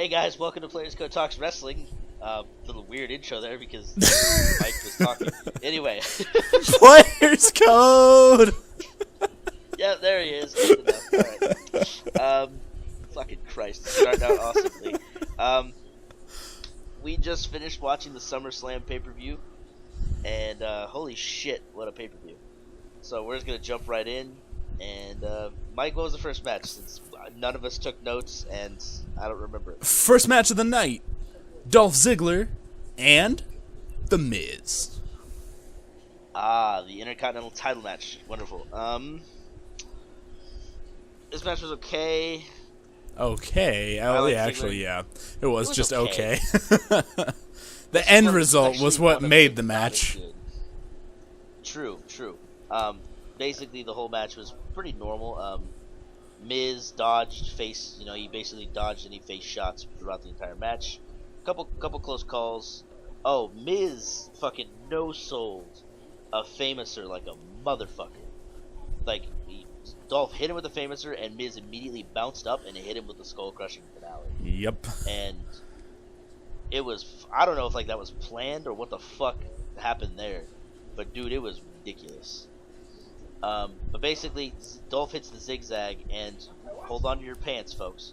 Hey guys, welcome to Players Code Talks Wrestling. Little weird intro there because Mike was talking. Anyway. Players Code! Yeah, there he is. Good enough. Alright. Fucking Christ. Starting out awesomely. We just finished watching the SummerSlam PPv, and holy shit, what a PPv. So we're just going to jump right in. And Mike, what was the first match? Since none of us took notes, and I don't remember it. First match of the night, Dolph Ziggler and The Miz. The Intercontinental title match. Wonderful. This match was okay. Okay. Actually, yeah. It was just okay. The end result was what made the match. True. Basically, the whole match was pretty normal. Miz dodged he basically dodged any face shots throughout the entire match. Couple close calls. Oh, Miz fucking no-sold a Famouser like a motherfucker. Like, Dolph hit him with the Famouser, and Miz immediately bounced up and hit him with the skull-crushing finale. Yep. And it was, I don't know if that was planned or what the fuck happened there, but dude, it was ridiculous. But basically, Dolph hits the zigzag, and hold on to your pants, folks.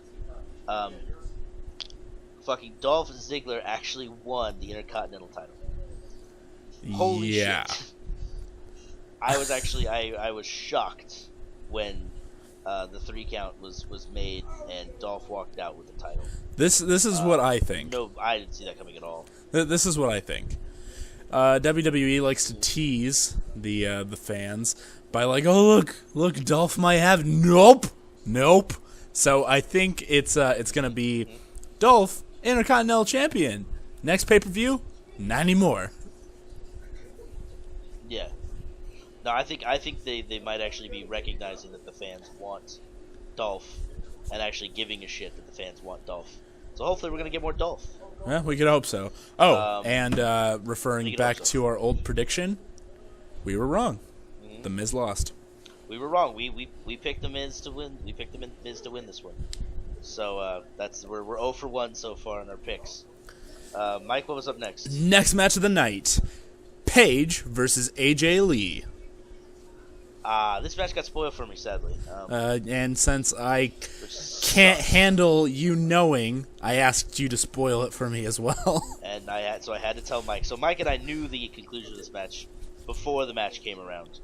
Fucking Dolph Ziggler actually won the Intercontinental title. Holy shit. I was actually, I was shocked when the 3 count was made and Dolph walked out with the title. This is what I think. No, I didn't see that coming at all. This is what I think. WWE likes to tease the fans by oh look, Dolph might have nope. So I think it's gonna be Dolph Intercontinental Champion. Next pay-per-view, not anymore. Yeah. No, I think they might actually be recognizing that the fans want Dolph and actually giving a shit that the fans want Dolph. So hopefully we're gonna get more Dolph. Yeah, we could hope so. Oh, and referring back to our old prediction, we were wrong. Mm-hmm. The Miz lost. We were wrong. We picked the Miz to win. We picked the Miz to win this one. So we're 0 for 1 so far in our picks. Mike, what was up next? Next match of the night, Paige versus AJ Lee. This match got spoiled for me, sadly. And since I can't handle you knowing, I asked you to spoil it for me as well. And I had to tell Mike. So Mike and I knew the conclusion of this match before the match came around.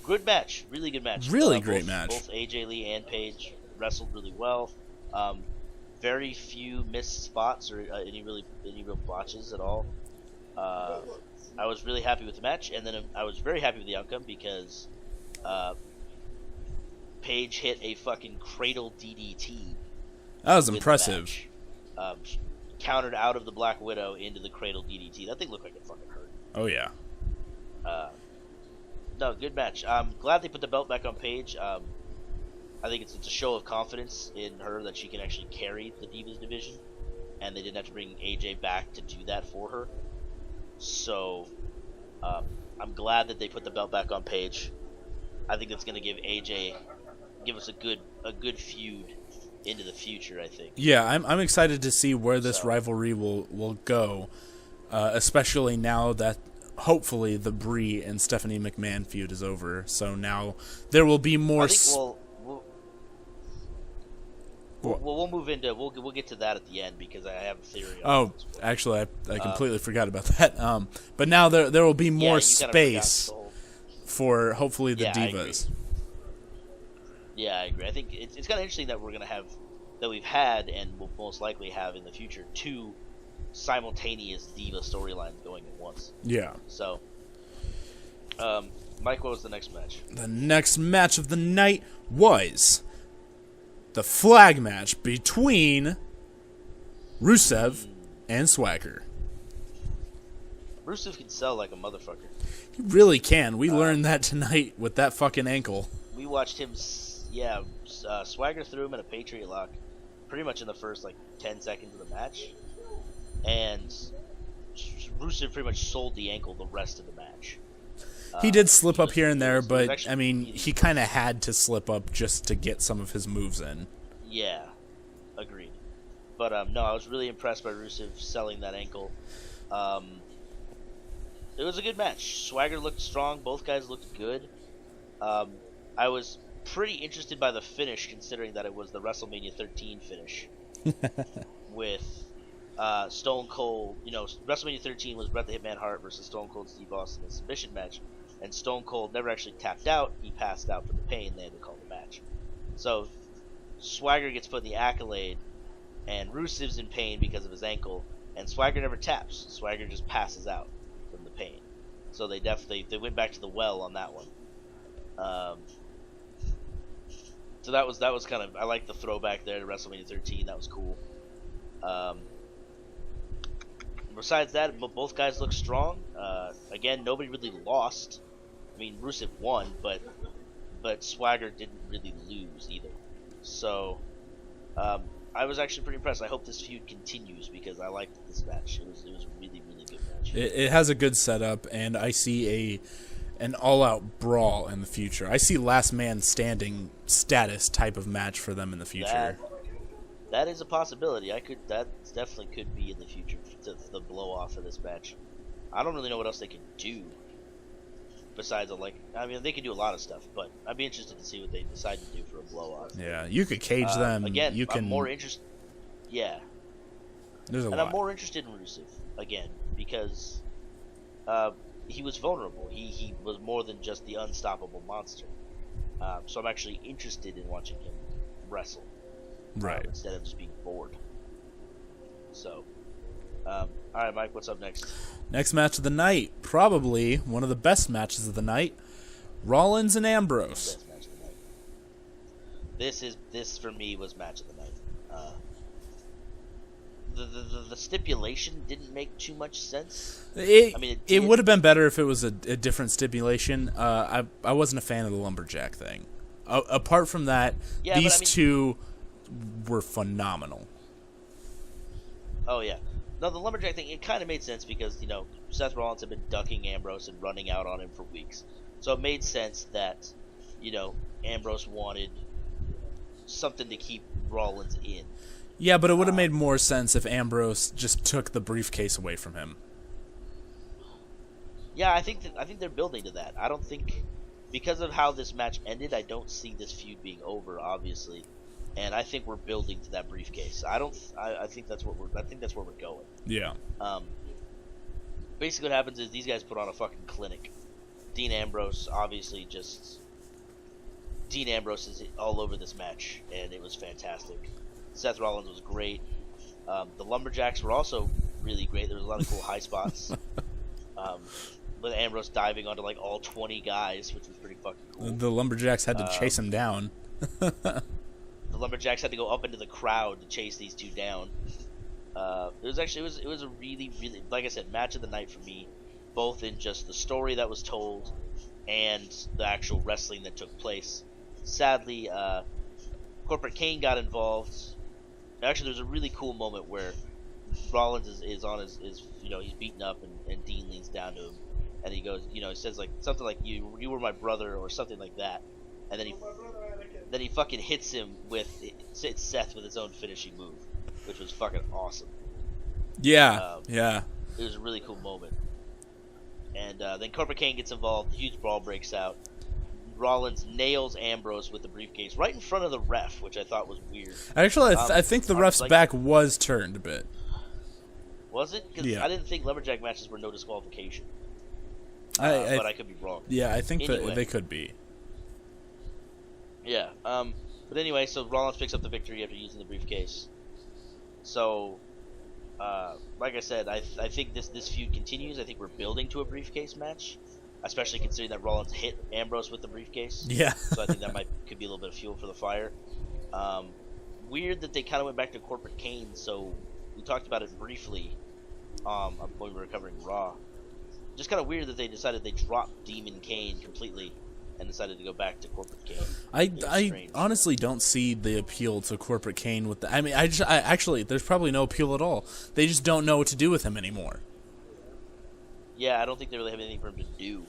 Good match, really good match. Really great match. Both AJ Lee and Paige wrestled really well. Very few missed spots or any real botches at all. I was really happy with the match, and then I was very happy with the outcome because Paige hit a fucking cradle DDT. That was impressive. Countered out of the Black Widow into the cradle DDT. That thing looked like it fucking hurt. Oh, yeah. No, good match. I'm glad they put the belt back on Paige. I think it's a show of confidence in her that she can actually carry the Divas division, and they didn't have to bring AJ back to do that for her. So, I'm glad that they put the belt back on Paige. I think that's going to give us a good feud into the future, I think. Yeah, I'm excited to see where this rivalry will go, especially now that hopefully the Brie and Stephanie McMahon feud is over. So now there will be more. We'll move into we'll get to that at the end because I have a theory. Actually, I completely forgot about that. But now there will be more space for hopefully the Divas. I agree. I think it's kind of interesting that we've had and will most likely have in the future 2 simultaneous Diva storylines going at once. Yeah. So, Mike, what was the next match? The next match of the night was the flag match between Rusev and Swagger. Rusev can sell like a motherfucker. He really can. We learned that tonight with that fucking ankle. We watched him, Swagger threw him in a Patriot lock pretty much in the first 10 seconds of the match. And Rusev pretty much sold the ankle the rest of the match. He did slip up here and there, but, I mean, he kind of had to slip up just to get some of his moves in. Yeah, agreed. But no, I was really impressed by Rusev selling that ankle. Um, it was a good match. Swagger looked strong. Both guys looked good. Um, I was pretty interested by the finish, considering that it was the WrestleMania 13 finish with Stone Cold. You know, WrestleMania 13 was Bret the Hitman Hart versus Stone Cold Steve Austin in a submission match, and Stone Cold never actually tapped out. He passed out from the pain. They had to call the match. So Swagger gets put in the accolade, and Rusev's in pain because of his ankle, and Swagger never taps. Swagger just passes out from the pain. So they went back to the well on that one. So that was kind of, I like the throwback there to WrestleMania 13. That was cool. Besides that, both guys look strong. Again, nobody really lost. I mean, Rusev won, but Swagger didn't really lose either. So I was actually pretty impressed. I hope this feud continues because I liked this match. It was a really, really good match. It has a good setup, and I see an all-out brawl in the future. I see last man standing status type of match for them in the future. That is a possibility. That definitely could be in the future, the blow off of this match. I don't really know what else they could do besides they could do a lot of stuff, but I'd be interested to see what they decide to do for a blow off. Yeah, you could cage them. Again, you can. I'm more interested. Yeah, there's a lot. I'm more interested in Rusev again because he was vulnerable. He was more than just the unstoppable monster. So I'm actually interested in watching him wrestle, right? Instead of just being bored. So, all right, Mike, what's up next? Next match of the night, probably one of the best matches of the night: Rollins and Ambrose. Best match of the night. This for me was match of the night. The stipulation didn't make too much sense. It would have been better if it was a different stipulation. I wasn't a fan of the lumberjack thing. Apart from that, these two were phenomenal. Oh yeah, no, the lumberjack thing, it kind of made sense because Seth Rollins had been ducking Ambrose and running out on him for weeks, so it made sense that Ambrose wanted something to keep Rollins in. Yeah, but it would have made more sense if Ambrose just took the briefcase away from him. Yeah, I think they're building to that. I don't think, because of how this match ended, I don't see this feud being over, obviously, and I think we're building to that briefcase. I think that's where we're going. Yeah. Basically, what happens is these guys put on a fucking clinic. Dean Ambrose is all over this match, and it was fantastic. Seth Rollins was great. The Lumberjacks were also really great. There was a lot of cool high spots. With Ambrose diving onto all 20 guys, which was pretty fucking cool. The Lumberjacks had to chase him down. The Lumberjacks had to go up into the crowd to chase these two down. It was a really, really, like I said, match of the night for me, both in just the story that was told and the actual wrestling that took place. Sadly, Corporate Kane got involved. Actually, there's a really cool moment where Rollins is on his he's beaten up, and Dean leans down to him, and he goes, he says something like you were my brother or something like that, and then he fucking hits him with Seth with his own finishing move, which was fucking awesome. Yeah, yeah. It was a really cool moment, and then Corporate Kane gets involved. A huge brawl breaks out. Rollins nails Ambrose with the briefcase right in front of the ref, which I thought was weird. Actually, I think the ref's back was turned a bit. Was it? Because I didn't think lumberjack matches were no disqualification. But I could be wrong. Yeah, I think that they could be. Yeah. But anyway, so Rollins picks up the victory after using the briefcase. So, like I said, I think this feud continues. I think we're building to a briefcase match. Especially considering that Rollins hit Ambrose with the briefcase. Yeah. So I think that could be a little bit of fuel for the fire. Weird that they kind of went back to Corporate Kane. So we talked about it briefly when we were covering Raw. Just kind of weird that they decided they dropped Demon Kane completely and decided to go back to Corporate Kane. I honestly don't see the appeal to Corporate Kane with the. I mean, I actually there's probably no appeal at all. They just don't know what to do with him anymore. Yeah, I don't think they really have anything for him to do.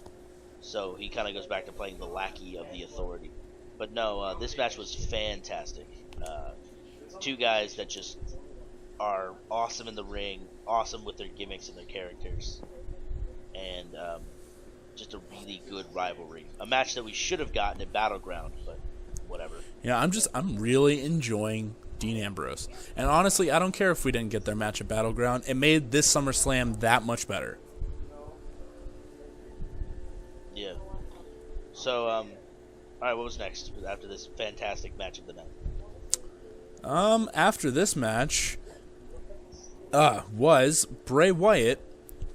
So he kind of goes back to playing the lackey of the Authority. But no, this match was fantastic. Two guys that just are awesome in the ring, awesome with their gimmicks and their characters, and just a really good rivalry. A match that we should have gotten at Battleground, but whatever. Yeah, I'm really enjoying Dean Ambrose. And honestly, I don't care if we didn't get their match at Battleground. It made this SummerSlam that much better. Yeah. So, all right, what was next after this fantastic match of the night? After this match, was Bray Wyatt,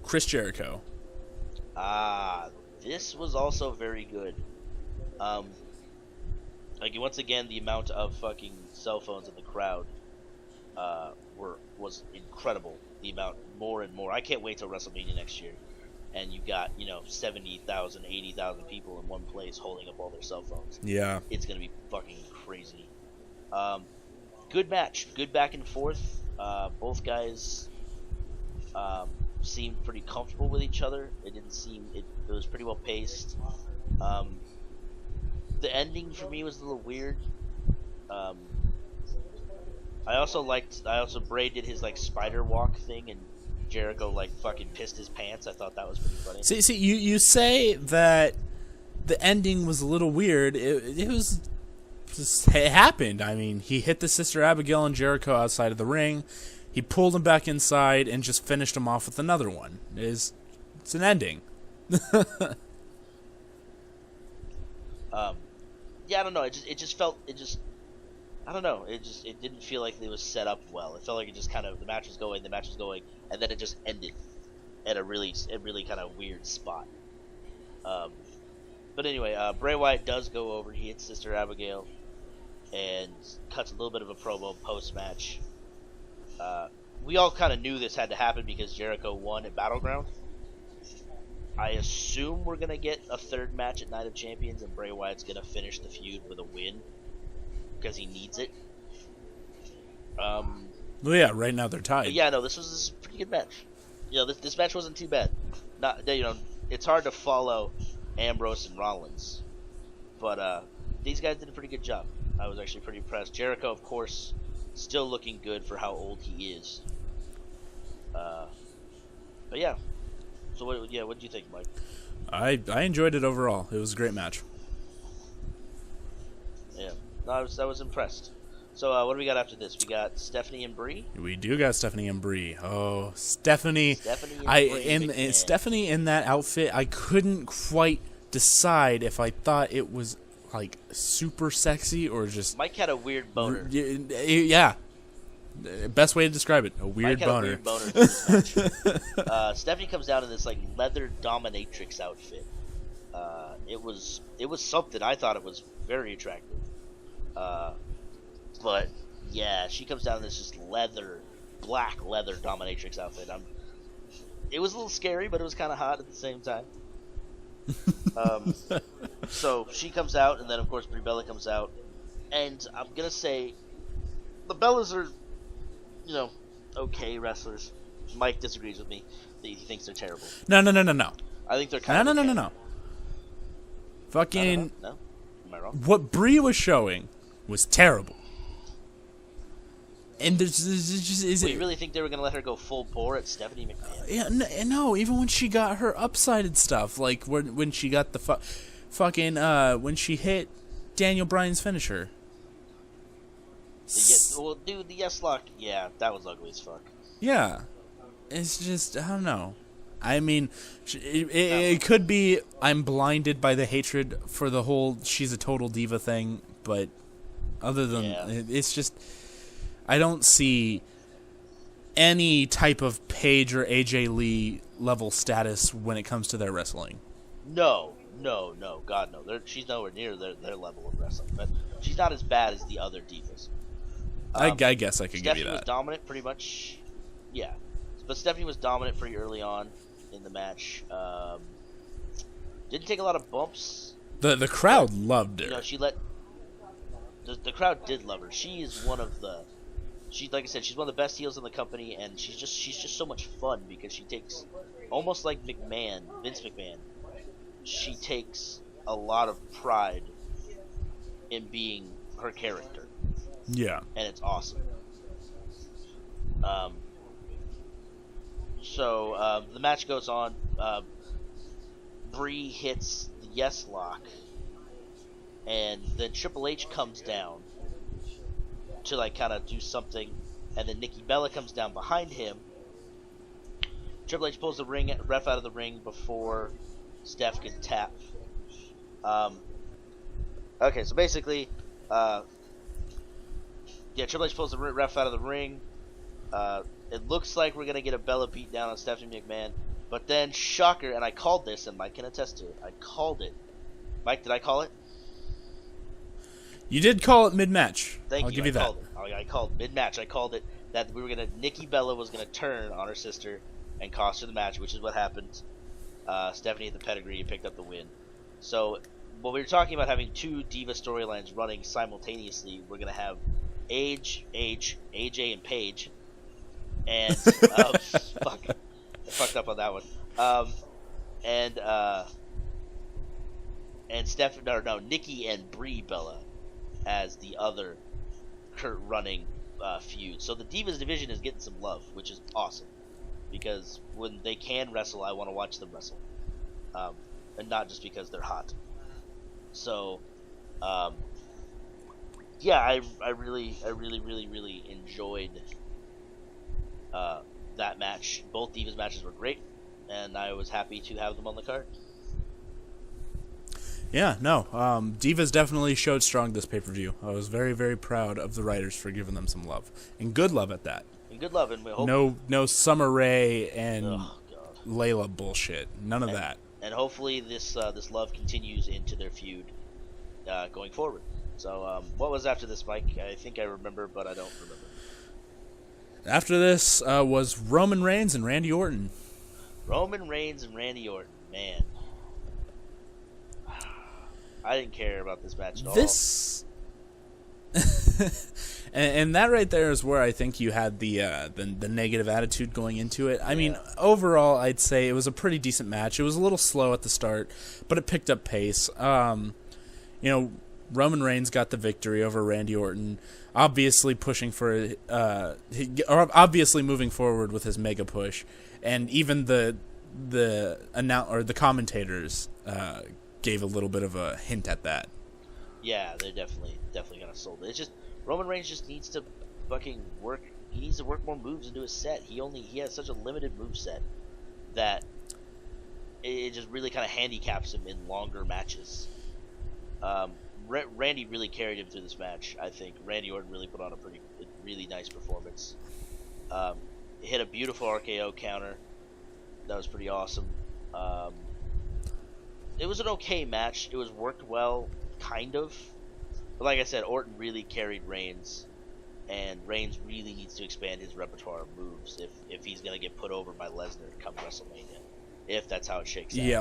Chris Jericho. This was also very good. Like, once again, the amount of fucking cell phones in the crowd was incredible. The amount, more and more. I can't wait till WrestleMania next year. And you got, 70,000, 80,000 people in one place holding up all their cell phones. Yeah. It's going to be fucking crazy. Good match. Good back and forth. Both guys seemed pretty comfortable with each other. It was pretty well paced. The ending for me was a little weird. Bray did his like spider walk thing, and Jericho like fucking pissed his pants. I thought that was pretty funny. See, you say that the ending was a little weird. It happened. I mean, he hit the Sister Abigail and Jericho outside of the ring. He pulled him back inside and just finished him off with another one. It's an ending. Yeah, I don't know. It didn't feel like it was set up well. It felt like it just kind of the match was going, and then it just ended at a really kind of weird spot. But anyway, Bray Wyatt does go over. He hits Sister Abigail and cuts a little bit of a promo post match. We all kind of knew this had to happen because Jericho won at Battleground. I assume we're going to get a third match at Night of Champions, and Bray Wyatt's going to finish the feud with a win because he needs it. Well, yeah, right now they're tied. Yeah, no, this was a pretty good match. This match wasn't too bad. It's hard to follow Ambrose and Rollins, but these guys did a pretty good job. I was actually pretty impressed. Jericho, of course, still looking good for how old he is. But yeah. So what do you think, Mike? I enjoyed it overall. It was a great match. Yeah, no, I was impressed. So what do we got after this? We got Stephanie and Brie. We do got Stephanie and Brie. Oh, Stephanie! And Stephanie in that outfit, I couldn't quite decide if I thought it was like super sexy or just. Mike had a weird boner. Yeah. Best way to describe it, a weird boner. A weird boner for this match. Stephanie comes down in this like leather dominatrix outfit. It was something. I thought it was very attractive. But yeah, she comes down in this just black leather dominatrix outfit. It was a little scary, but it was kind of hot at the same time. So she comes out, and then of course Brie Bella comes out, and I'm gonna say the Bellas are, okay wrestlers. Mike disagrees with me. He thinks they're terrible. No. I think they're kind of No. Fucking. No? Am I wrong? What Brie was showing was terrible. And there's just you really think they were going to let her go full bore at Stephanie McMahon? Yeah, no. Even when she got her upsided stuff, like when she got the when she hit Daniel Bryan's finisher. The yes lock, yeah, that was ugly as fuck. Yeah, it's just I don't know. I mean, it could be I'm blinded by the hatred for the whole she's a total diva thing, but other than it's just I don't see any type of Paige or AJ Lee level status when it comes to their wrestling. No, God no. She's nowhere near their level of wrestling, but she's not as bad as the other divas. I guess I could give you that. Stephanie was dominant pretty much, yeah. But Stephanie was dominant pretty early on in the match. Didn't take a lot of bumps. The crowd loved her. The crowd did love her. She is one of the. Like I said, she's one of the best heels in the company, and she's just so much fun because she takes, almost like Vince McMahon. She takes a lot of pride in being her character. Yeah. And it's awesome. Um, the match goes on. Bree hits the yes lock, and then Triple H comes down to like kind of do something, and then Nikki Bella comes down behind him. Triple H pulls the ref out of the ring before Steph can tap. Okay, so basically, Triple H pulls the ref out of the ring. It looks like we're gonna get a Bella beat down on Stephanie McMahon, but then shocker, and I called this, and Mike can attest to it. I called it. Mike, did I call it? You did call it mid-match. Thank I'll you. give you that. I called mid-match. I called it that Nikki Bella was gonna turn on her sister and cost her the match, which is what happened. Stephanie hit the pedigree and picked up the win. So, when we were talking about having two Diva storylines running simultaneously, we're gonna have AJ, and Paige, and fuck, I fucked up on that one. And Nikki and Brie Bella as the other running feud. So the Divas division is getting some love, which is awesome, because when they can wrestle, I want to watch them wrestle, and not just because they're hot. So, yeah, I really enjoyed that match. Both Divas matches were great, and I was happy to have them on the card. Yeah, no, Divas definitely showed strong this pay-per-view. I was very, very proud of the writers for giving them some love, and good love at that. And good love, and we hope no Summer Rae and Layla bullshit. None of that. And hopefully this love continues into their feud going forward. So what was after this, Mike? I think I remember, but I don't remember. After this was Roman Reigns and Randy Orton. Roman Reigns and Randy Orton, man. I didn't care about this match at all. And that right there is where I think you had the negative attitude going into it. I mean, overall, I'd say it was a pretty decent match. It was a little slow at the start, but it picked up pace. Roman Reigns got the victory over Randy Orton, obviously obviously moving forward with his mega push, and even the commentators gave a little bit of a hint at that. Yeah, they're definitely gonna sold it. It's just Roman Reigns just needs to fucking work. He needs to work more moves into his set. He has such a limited move set that it just really kind of handicaps him in longer matches. Randy really carried him through this match. I think Randy Orton really put on a really nice performance. He hit a beautiful RKO counter. That was pretty awesome. It was an okay match. It was worked well, kind of. But like I said, Orton really carried Reigns, and Reigns really needs to expand his repertoire of moves if he's gonna get put over by Lesnar come WrestleMania, if that's how it shakes out. Yeah,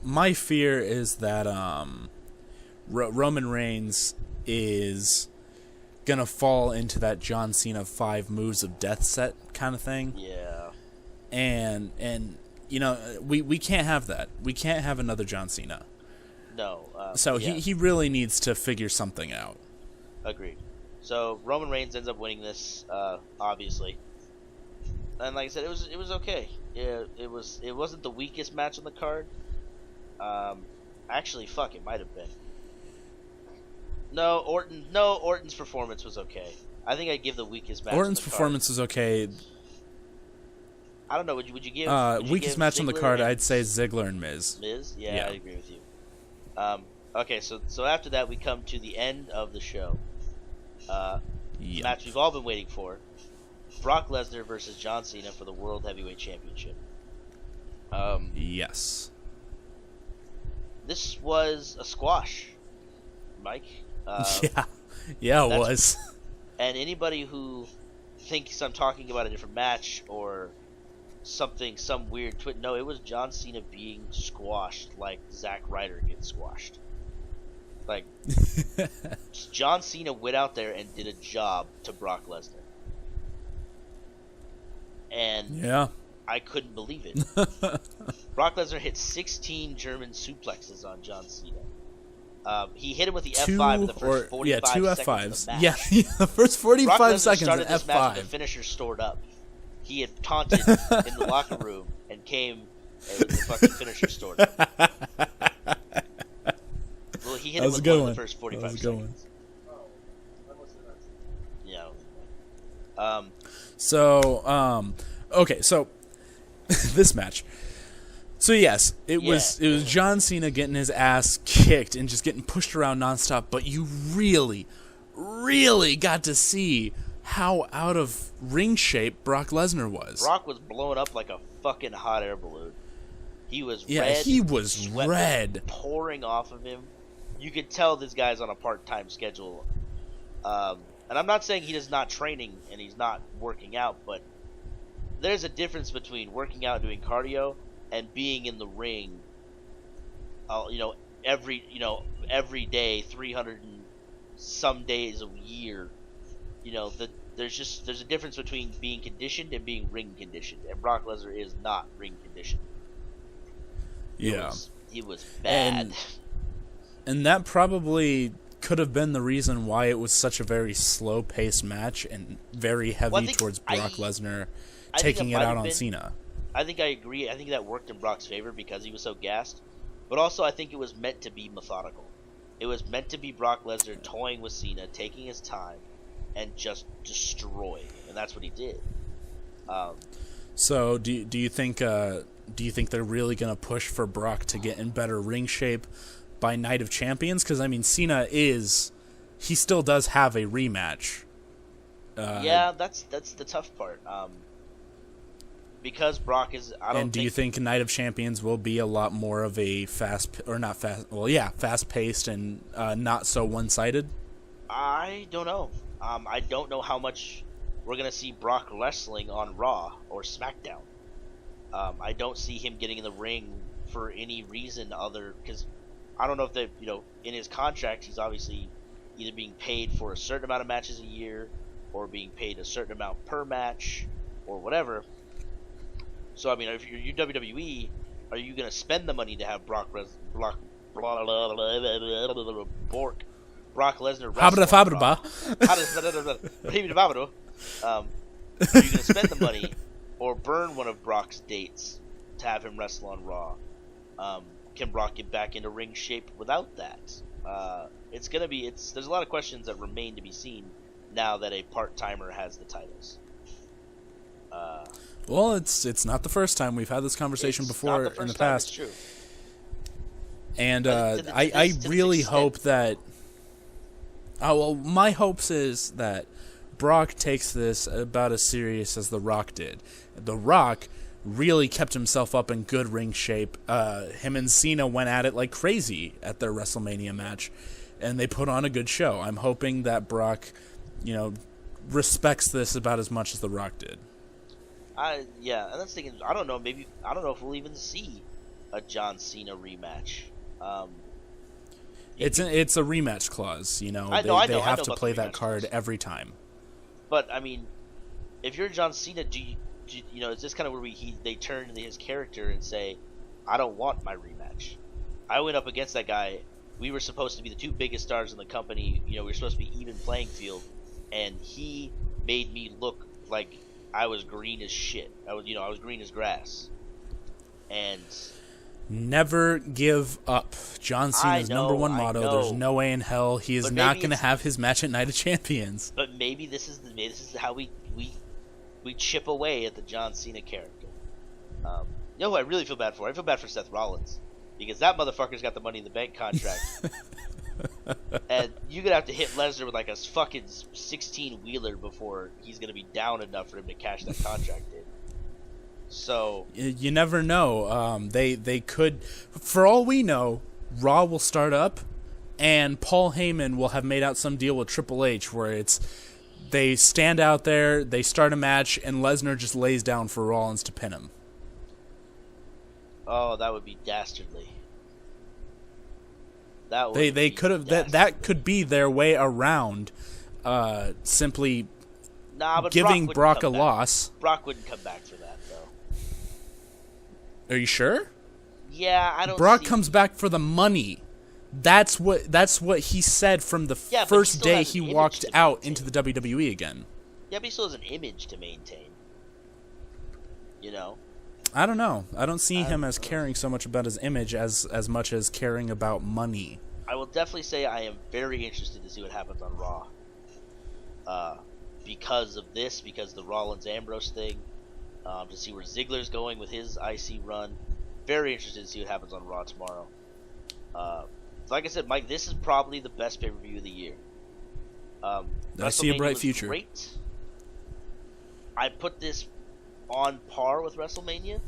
my fear is that Roman Reigns is gonna fall into that John Cena 5 moves of death set kind of thing. Yeah. And we can't have that. We can't have another John Cena. No. So he really needs to figure something out. Agreed. So Roman Reigns ends up winning this, obviously. And like I said, it was okay. Yeah, it wasn't the weakest match on the card. Actually, it might have been. No, Orton's performance was okay. I think I'd give the weakest match. Orton's performance was okay. I don't know. Would you give weakest match on the card? I'd say Ziggler and Miz. Yeah, I agree with you. Okay, so after that we come to the end of the show. Match we've all been waiting for: Brock Lesnar versus John Cena for the World Heavyweight Championship. Yes. This was a squash, Mike. Yeah, it was. And anybody who thinks I'm talking about a different match or some weird twist, no, it was John Cena being squashed like Zack Ryder gets squashed. Like, John Cena went out there and did a job to Brock Lesnar. And yeah, I couldn't believe it. Brock Lesnar hit 16 German suplexes on John Cena. He hit him with the F5 in the first 45 two seconds F5s. of the match. Yeah, the first 45 seconds started of this match with F5. the finisher stored up. He had taunted in the locker room and came with the fucking finisher stored up. Well, he hit him with one in the first 45 seconds. Yeah. Okay, so this match. So yes, it was John Cena getting his ass kicked and just getting pushed around nonstop, but you really, really got to see how out of ring shape Brock Lesnar was. Brock was blowing up like a fucking hot air balloon. He was red. Yeah, he was red. Pouring off of him. You could tell this guy's on a part-time schedule. And I'm not saying he is not training and he's not working out, but there's a difference between working out and doing cardio and being in the ring, every day, 300 and some days a year. There's a difference between being conditioned and being ring conditioned, and Brock Lesnar is not ring conditioned. He was bad. And that probably could have been the reason why it was such a very slow-paced match and very heavy towards Brock Lesnar taking it out on Cena. I think I agree. I think that worked in Brock's favor because he was so gassed. But also, I think it was meant to be methodical. It was meant to be Brock Lesnar toying with Cena, taking his time, and just destroying. And that's what he did. So, do you think they're really going to push for Brock to get in better ring shape by Night of Champions? Because I mean, Cena he still does have a rematch. Yeah, that's the tough part. Because Brock is, do you think Night of Champions will be a lot more of a fast-paced and not so one-sided? I don't know. I don't know how much we're gonna see Brock wrestling on Raw or SmackDown. I don't see him getting in the ring for any reason because I don't know if in his contract he's obviously either being paid for a certain amount of matches a year or being paid a certain amount per match or whatever. So, I mean, if you're WWE, are you going to spend the money to have Brock Lesnar wrestle? Are you going to spend the money or burn one of Brock's dates to have him wrestle on Raw? Can Brock get back into ring shape without that? There's a lot of questions that remain to be seen now that a part-timer has the titles. Well, it's not the first time we've had this conversation before in the past. It's true. And I really hope that. My hopes is that Brock takes this about as serious as The Rock did. The Rock really kept himself up in good ring shape. Him and Cena went at it like crazy at their WrestleMania match, and they put on a good show. I'm hoping that Brock, respects this about as much as The Rock did. And that's thinking. I don't know if we'll even see a John Cena rematch. It's a rematch clause, They have to play that card every time. But I mean, if you're John Cena, is this kind of where they turn to his character and say, "I don't want my rematch. I went up against that guy. We were supposed to be the two biggest stars in the company. We were supposed to be even playing field, and he made me look like I was green as shit. I was green as grass." And never give up. John Cena's number one motto. There's no way in hell he is not going to have his match at Night of Champions. But maybe this is how we chip away at the John Cena character. Who I really feel bad for? I feel bad for Seth Rollins because that motherfucker's got the Money in the Bank contract. And you're going to have to hit Lesnar with like a fucking 16-wheeler before he's going to be down enough for him to cash that contract in. So you never know. They could, for all we know, Raw will start up, and Paul Heyman will have made out some deal with Triple H where they stand out there, they start a match, and Lesnar just lays down for Rollins to pin him. Oh, that would be dastardly. They could have that could be their way around simply giving Brock a loss. Brock wouldn't come back for that, though. Are you sure? Yeah, I don't. Brock comes back for the money. That's what he said from the Yeah, but he first still day has he an image walked to out maintain. into the WWE again. Yeah, but he still has an image to maintain. You know? I don't know. I don't see him as know. caring so much about his image as much as caring about money. I will definitely say I am very interested to see what happens on Raw. Because of this, because the Rollins-Ambrose thing, to see where Ziggler's going with his IC run. Very interested to see what happens on Raw tomorrow. Like I said, Mike, this is probably the best pay-per-view of the year. I see a WrestleMania bright was future. Great. I put this on par with WrestleMania.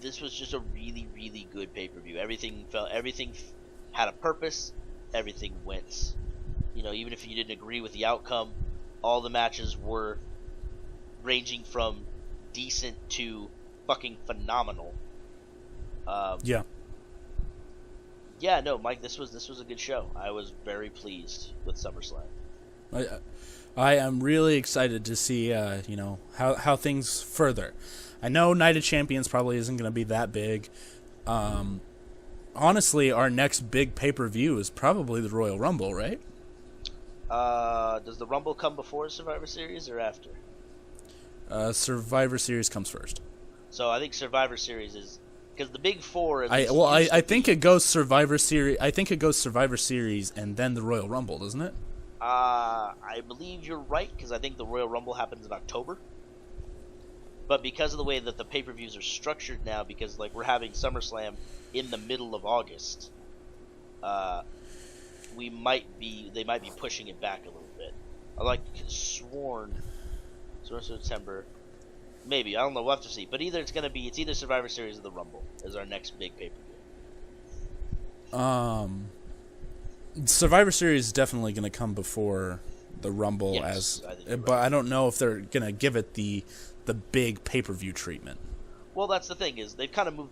This was just a really, really good pay-per-view. Everything had a purpose. Everything went. Even if you didn't agree with the outcome, all the matches were ranging from decent to fucking phenomenal. Yeah. Yeah, no, Mike, this was a good show. I was very pleased with SummerSlam. I am really excited to see how things further. I know Night of Champions probably isn't going to be that big. Honestly, our next big pay-per-view is probably the Royal Rumble, right? Does the Rumble come before Survivor Series or after? Survivor Series comes first. So I think Survivor Series is because the Big Four. I think it goes Survivor Series. I think it goes Survivor Series and then the Royal Rumble, doesn't it? I believe you're right because I think the Royal Rumble happens in October. But because of the way that the pay-per-views are structured now, because we're having SummerSlam in the middle of August, they might be pushing it back a little bit. I sworn September, maybe, I don't know, we'll have to see. But it's either Survivor Series or the Rumble is our next big pay-per-view. Survivor Series is definitely going to come before the Rumble, yes, but I don't know if they're going to give it the big pay-per-view treatment. Well, that's the thing is they've kind of moved.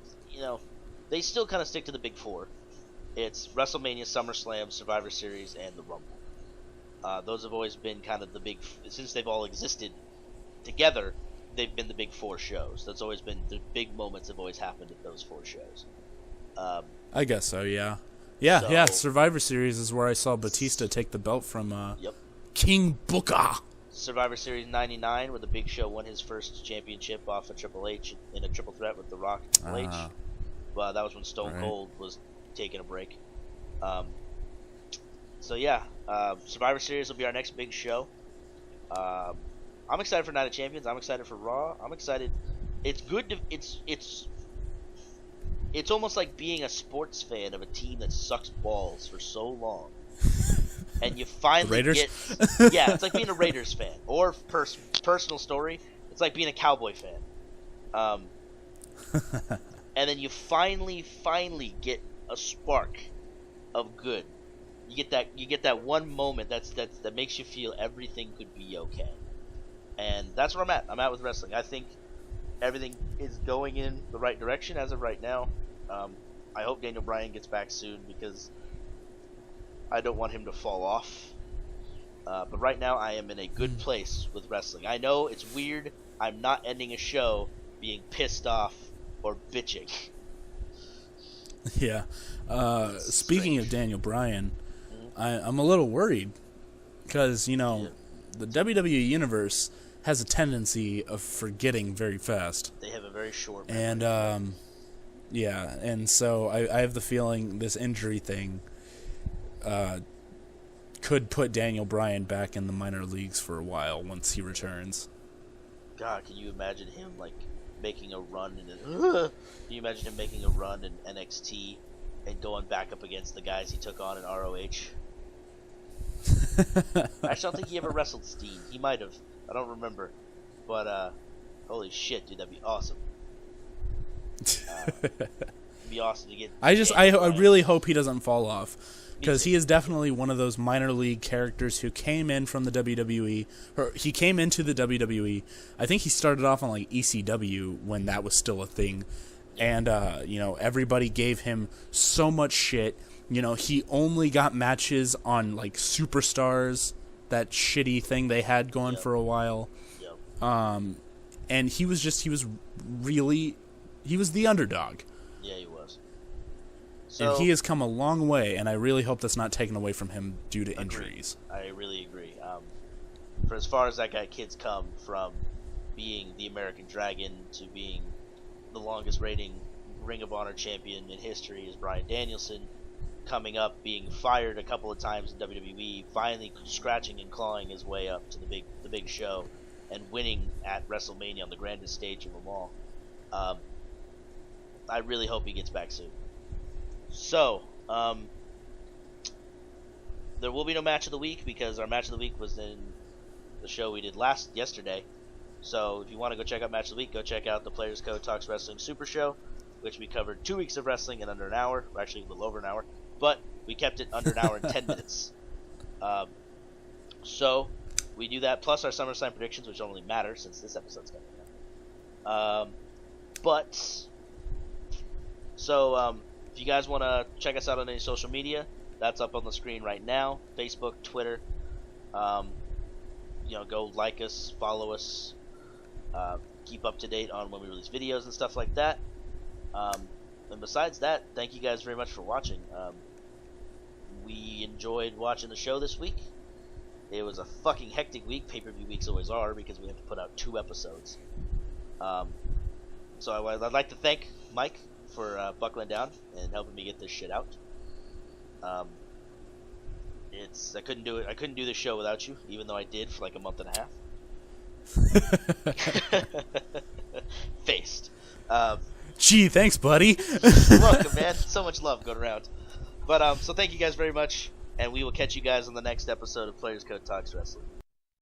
They still kind of stick to the Big Four. It's WrestleMania, SummerSlam, Survivor Series, and the Rumble. Those have always been kind of the big since they've all existed together. They've been the Big Four shows. That's always been the big moments have always happened at those four shows. I guess so. Yeah. Yeah. Survivor Series is where I saw Batista take the belt from King Booker. Survivor Series '99, where the Big Show won his first championship off of Triple H in a triple threat with The Rock and Triple H. Well, that was when Stone Cold was taking a break. Survivor Series will be our next big show. I'm excited for Night of Champions. I'm excited for Raw. I'm excited. It's good to it's almost like being a sports fan of a team that sucks balls for so long. And you finally get... Yeah, it's like being a Raiders fan. Or, personal story, it's like being a Cowboy fan. And then you finally get a spark of good. You get that one moment that makes you feel everything could be okay. And that's where I'm at. I'm at with wrestling. I think everything is going in the right direction as of right now. I hope Daniel Bryan gets back soon because I don't want him to fall off. But right now I am in a good place with wrestling. I know it's weird. I'm not ending a show being pissed off or bitching. Yeah. Speaking of Daniel Bryan, I'm a little worried because, the WWE Universe has a tendency of forgetting very fast. They have a very short memory. And, and so I have the feeling this injury thing could put Daniel Bryan back in the minor leagues for a while once he returns. God, can you imagine him making a run can you imagine him making a run in NXT and going back up against the guys he took on in ROH? I don't think he ever wrestled Steen. He might have. I don't remember. But holy shit, dude, that'd be awesome. It'd be awesome to get. I really hope he doesn't fall off. Because he is definitely one of those minor league characters who came in from the WWE. Or he came into the WWE. I think he started off on ECW when that was still a thing. And, everybody gave him so much shit. He only got matches on, Superstars, that shitty thing they had going for a while. Yep. And he was the underdog. Yeah, he was. And So he has come a long way, and I really hope that's not taken away from him due to injuries. I really agree. For as far as that guy kid's come, from being the American Dragon to being the longest rating Ring of Honor champion in history is Bryan Danielson, coming up, being fired a couple of times in WWE, finally scratching and clawing his way up to the big show, and winning at WrestleMania on the grandest stage of them all. I really hope he gets back soon. So, there will be no match of the week because our match of the week was in the show we did yesterday. So if you want to go check out match of the week, go check out the Players Code Talks Wrestling Super Show, which we covered 2 weeks of wrestling in under an hour, or actually a little over an hour, but we kept it under an hour and 10 minutes. So we do that plus our SummerSlam predictions, which don't really matter since this episode's coming out. If you guys want to check us out on any social media, that's up on the screen right now. Facebook, Twitter. Go like us, follow us, keep up to date on when we release videos and stuff like that. And besides that, thank you guys very much for watching. We enjoyed watching the show this week. It was a fucking hectic week. Pay-per-view weeks always are because we have to put out 2 episodes. So I'd like to thank Mike for buckling down and helping me get this shit out. I couldn't do it. I couldn't do this show without you, even though I did for like a month and a half. Faced. Gee, thanks, buddy. You're welcome, man. So much love going around. But so thank you guys very much, and we will catch you guys on the next episode of Players Code Talks Wrestling.